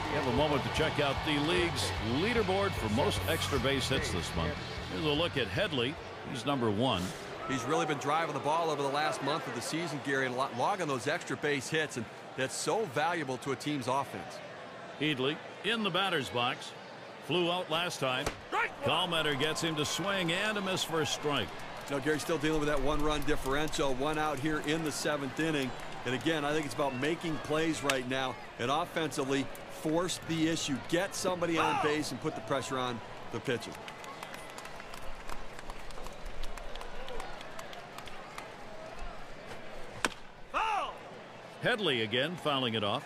We have a moment to check out the league's leaderboard for most extra base hits this month. Here's a look at Headley. He's number 1. He's really been driving the ball over the last month of the season, Gary, and logging those extra base hits, and that's so valuable to a team's offense. Headley in the batter's box. Flew out last time. Calmeter gets him to swing and a miss for a strike. Now, Gary's still dealing with that 1-run differential. 1 out here in the 7th inning. And again, I think it's about making plays right now and offensively force the issue. Get somebody on base and put the pressure on the pitcher. Headley again fouling it off.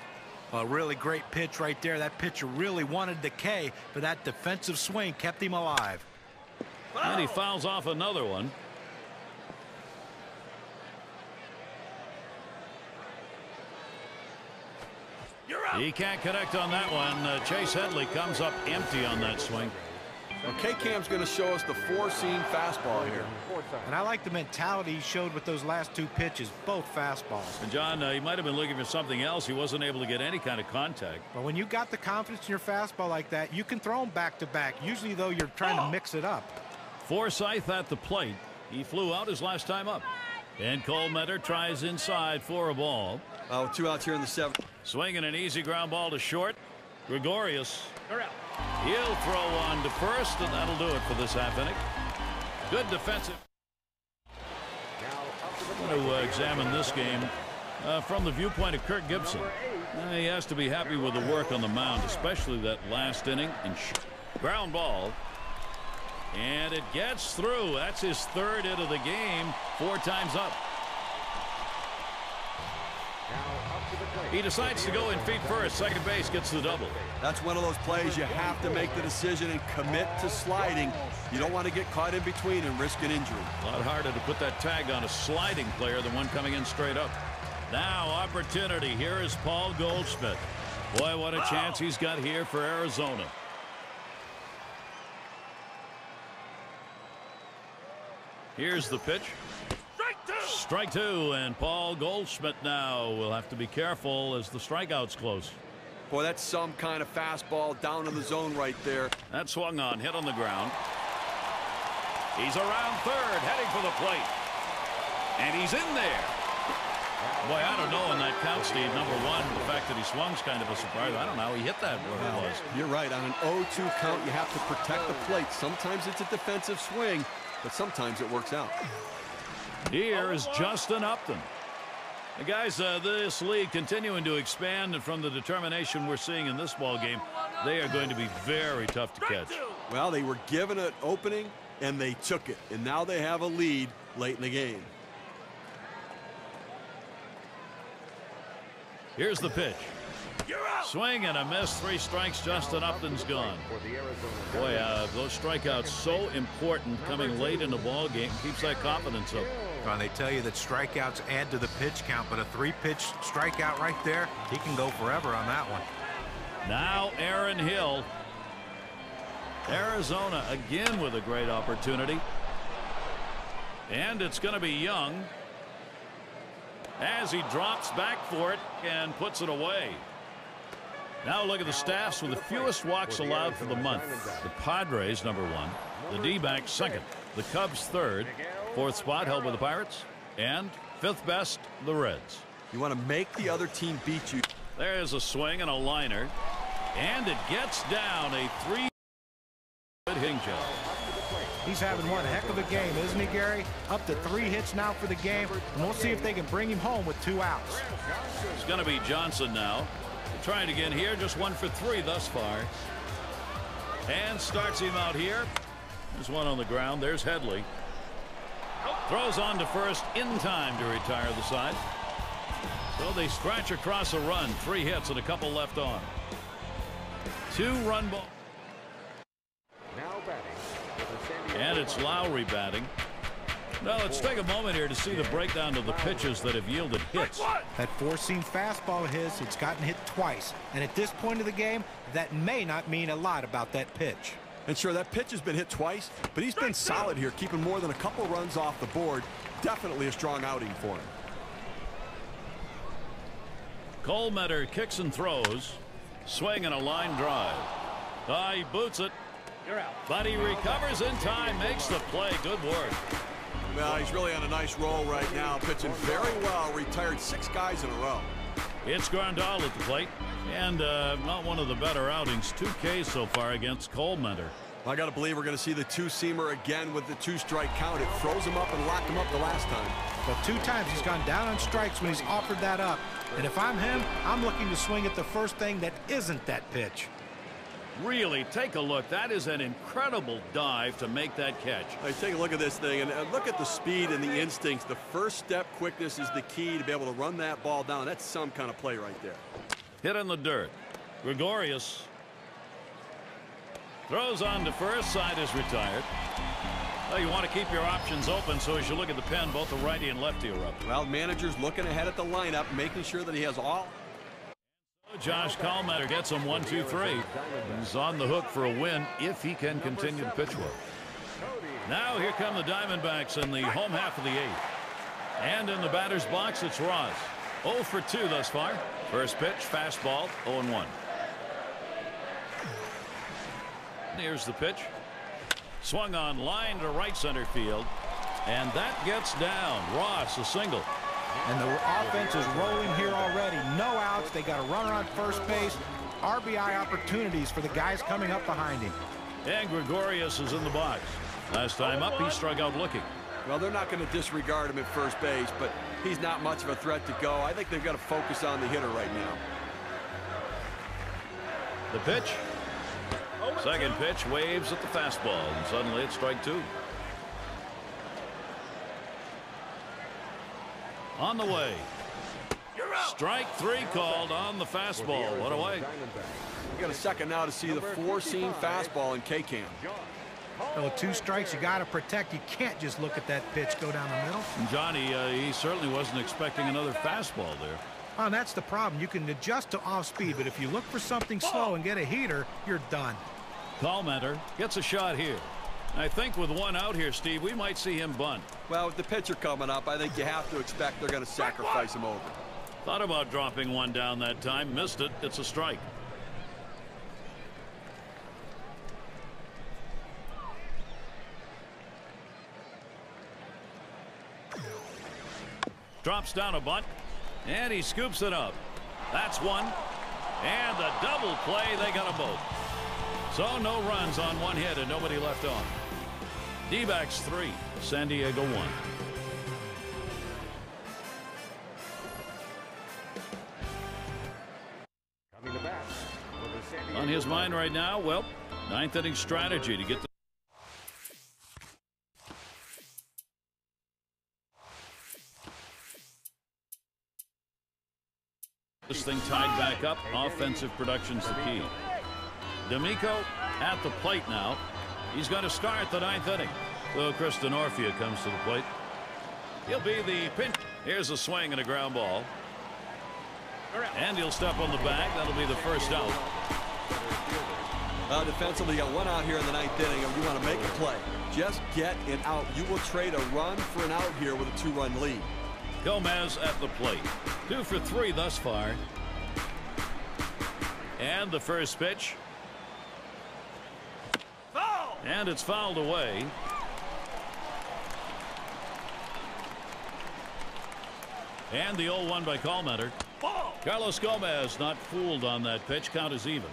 A really great pitch right there. That pitcher really wanted the K, but that defensive swing kept him alive. And he fouls off another one. He can't connect on that one. Chase Headley comes up empty on that swing. Well, K-Cam's going to show us the four-seam fastball here. And I like the mentality he showed with those last two pitches, both fastballs. And John, he might have been looking for something else. He wasn't able to get any kind of contact. But when you got the confidence in your fastball like that, you can throw them back-to-back. Usually, though, you're trying to mix it up. Forsythe at the plate. He flew out his last time up. And Colemeter tries inside for a ball. Oh, 2 outs here in the 7th. Swinging an easy ground ball to short. Gregorius. He'll throw on to first, and that'll do it for this half inning. Good defensive. I want to examine this game from the viewpoint of Kirk Gibson. He has to be happy with the work on the mound, especially that last inning. And ground ball. And it gets through. That's his 3rd hit of the game, 4 times up. He decides to go in feet first. Second base gets the double. That's one of those plays you have to make the decision and commit to sliding. You don't want to get caught in between and risk an injury. A lot harder to put that tag on a sliding player than one coming in straight up. Now opportunity. Here is Paul Goldschmidt. Boy, what a chance he's got here for Arizona. Here's the pitch. Strike two, and Paul Goldschmidt now will have to be careful as the strikeout's close. Boy, that's some kind of fastball down in the zone right there. That swung on, hit on the ground. He's around third, heading for the plate. And he's in there. Boy, I don't know in that count, Steve. Number one, the fact that he swung's kind of a surprise. I don't know how he hit that where it was. You're right. On an 0-2 count, you have to protect the plate. Sometimes it's a defensive swing, but sometimes it works out. Here is Justin Upton. Guys, this league continuing to expand, and from the determination we're seeing in this ball game, they are going to be very tough to catch. Well, they were given an opening, and they took it. And now they have a lead late in the game. Here's the pitch. Swing and a miss. 3 strikes. Justin Upton's gone. Boy, those strikeouts so important coming late in the ball game. Keeps that confidence up. And they tell you that strikeouts add to the pitch count, but a 3-pitch strikeout right there, he can go forever on that one. Now Aaron Hill. Arizona again with a great opportunity. And it's going to be Young as he drops back for it and puts it away. Now look at the staffs with the fewest walks allowed for the month. The Padres, number 1. The D-backs, 2nd. The Cubs, 3rd. 4th spot held by the Pirates. And 5th best, the Reds. You want to make the other team beat you. There's a swing and a liner. And it gets down a 3 good hitting job. He's having one heck of a game, isn't he, Gary? Up to 3 hits now for the game, and we'll see if they can bring him home with 2 outs. It's going to be Johnson now. Trying again here, just 1 for 3 thus far. And starts him out here. There's one on the ground. There's Headley. Throws on to first in time to retire the side. So they scratch across a run. 3 hits and a couple left on. 2-run ball. And it's Lowry batting. Now let's take a moment here to see the breakdown of the pitches that have yielded hits. That 4-seam fastball of his, it's gotten hit twice. And at this point of the game, that may not mean a lot about that pitch. And sure, that pitch has been hit twice, but he's been solid here, keeping more than a couple runs off the board. Definitely a strong outing for him. Colemeter kicks and throws. Swing and a line drive. He boots it. But he recovers in time, makes the play. Good work. Well, he's really on a nice roll right now, pitching very well. Retired 6 guys in a row. It's Grandal at the plate, and not one of the better outings. 2 Ks so far against Colemeter. I got to believe we're going to see the 2-seamer again with the 2-strike count. It froze him up and locked him up the last time. Well, 2 times he's gone down on strikes when he's offered that up. And if I'm him, I'm looking to swing at the first thing that isn't that pitch. Really, take a look. That is an incredible dive to make that catch. Hey, take a look at this thing, and look at the speed and the instincts. The first step quickness is the key to be able to run that ball down. That's some kind of play right there. Hit in the dirt. Gregorius throws on to first. Side is retired. Well, you want to keep your options open, so as you look at the pen, both the righty and lefty are up. Well, manager's looking ahead at the lineup, making sure that he has all. Josh Kallmetter gets him 1-2-3. He's on the hook for a win if he can continue to pitch well. Now here come the Diamondbacks in the home half of the 8th. And in the batter's box, it's Ross. 0 for 2 thus far. First pitch, fastball, 0-1. Here's the pitch. Swung on line to right center field. And that gets down. Ross, a single. And the offense is rolling here already. No outs. They got a runner on first base. RBI opportunities for the guys coming up behind him. And Gregorius is in the box. Last time up, he struck out looking. Well, they're not going to disregard him at first base, but he's not much of a threat to go. I think they've got to focus on the hitter right now. The pitch. Second pitch, waves at the fastball, and suddenly it's strike 2. On the way. Strike 3 called on the fastball. What away. You got a second now to see the 4-seam fastball in K-Cam. Well, 2 strikes you got to protect. You can't just look at that pitch go down the middle. Johnny, he certainly wasn't expecting another fastball there. Oh, and that's the problem. You can adjust to off speed, but if you look for something slow and get a heater, you're done. Kallmetter gets a shot here. I think with 1 out here, Steve, we might see him bunt. Well, with the pitcher coming up, I think you have to expect they're going to sacrifice him over. Thought about dropping 1 down that time, missed it. It's a strike. Drops down a bunt, and he scoops it up. That's 1. And the double play, they got them both. So no runs on 1 hit and nobody left on. D-backs 3, San Diego 1. On his mind right now, well, 9th inning strategy to get the this thing tied back up. Offensive production's the key. D'Amico at the plate now. He's going to start the 9th inning. So Kris Denorfia comes to the plate. He'll be the pinch. Here's a swing and a ground ball. And he'll step on the bag. That'll be the first out. Defensively, you got 1 out here in the 9th inning, and you want to make a play. Just get an out. You will trade a run for an out here with a 2-run lead. Gomez at the plate. 2 for 3 thus far. And the first pitch. Foul! And it's fouled away. And the 0-1 by Kallmetter. Ball! Carlos Gomez not fooled on that pitch. Count is even.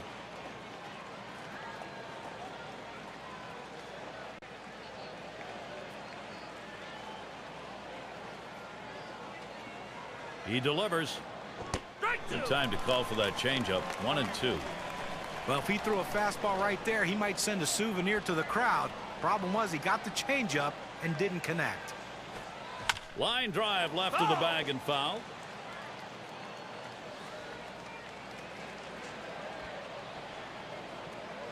He delivers. Good time to call for that changeup. 1-2. Well, if he threw a fastball right there, he might send a souvenir to the crowd. Problem was he got the changeup and didn't connect. Line drive left of the bag and foul.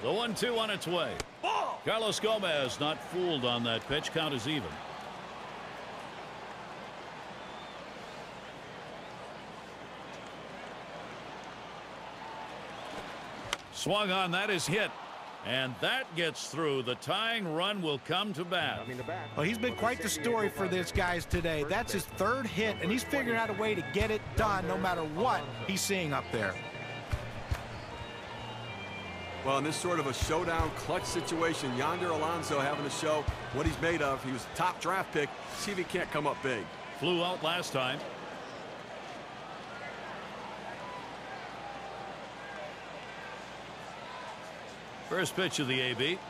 The 1-2 on its way. Ball! Carlos Gomez not fooled on that pitch. Count is even. Swung on, that is hit, and that gets through. The tying run will come to bat. Well, he's been quite the story for this guys today. That's his 3rd hit, and he's figuring out a way to get it done no matter what he's seeing up there. Well, in this sort of a showdown clutch situation, Yonder Alonso having to show what he's made of. He was a top draft pick. See if he can't come up big. Flew out last time. First pitch of the AB.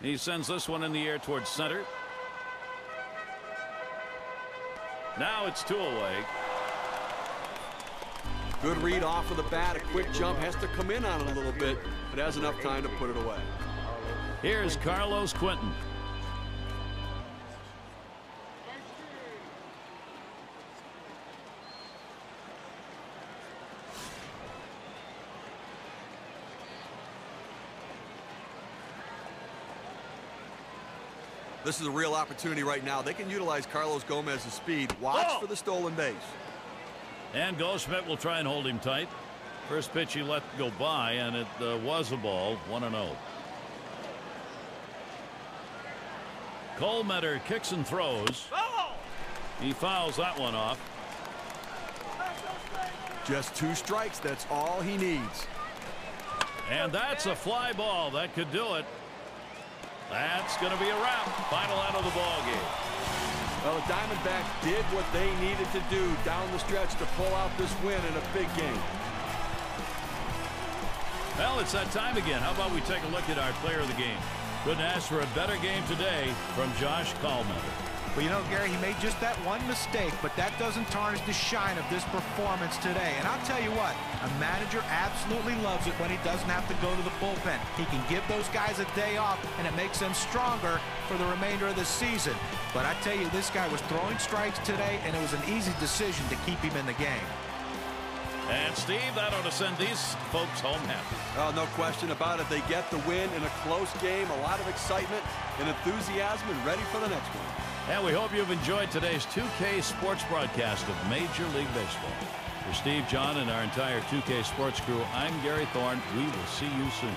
He sends this one in the air towards center. Now it's 2 away. Good read off of the bat. A quick jump, has to come in on it a little bit, but has enough time to put it away. Here's Carlos Quentin. This is a real opportunity right now. They can utilize Carlos Gomez's speed. Watch for the stolen base. And Goldschmidt will try and hold him tight. First pitch he let go by, and it was a ball. 1-0. Colmeter kicks and throws. Foul! He fouls that one off. Just 2 strikes. That's all he needs. And that's a fly ball. That could do it. That's going to be a wrap. Final out of the ball game. Well, the Diamondbacks did what they needed to do down the stretch to pull out this win in a big game. Well, it's that time again. How about we take a look at our player of the game? Couldn't ask for a better game today from Josh Colmeter. Well, you know, Gary, he made just that one mistake, but that doesn't tarnish the shine of this performance today. And I'll tell you what, a manager absolutely loves it when he doesn't have to go to the bullpen. He can give those guys a day off, and it makes them stronger for the remainder of the season. But I tell you, this guy was throwing strikes today, and it was an easy decision to keep him in the game. And, Steve, that ought to send these folks home happy. Oh, no question about it. They get the win in a close game, a lot of excitement and enthusiasm, and ready for the next one. And we hope you've enjoyed today's 2K Sports broadcast of Major League Baseball. For Steve, John, and our entire 2K Sports crew, I'm Gary Thorne. We will see you soon.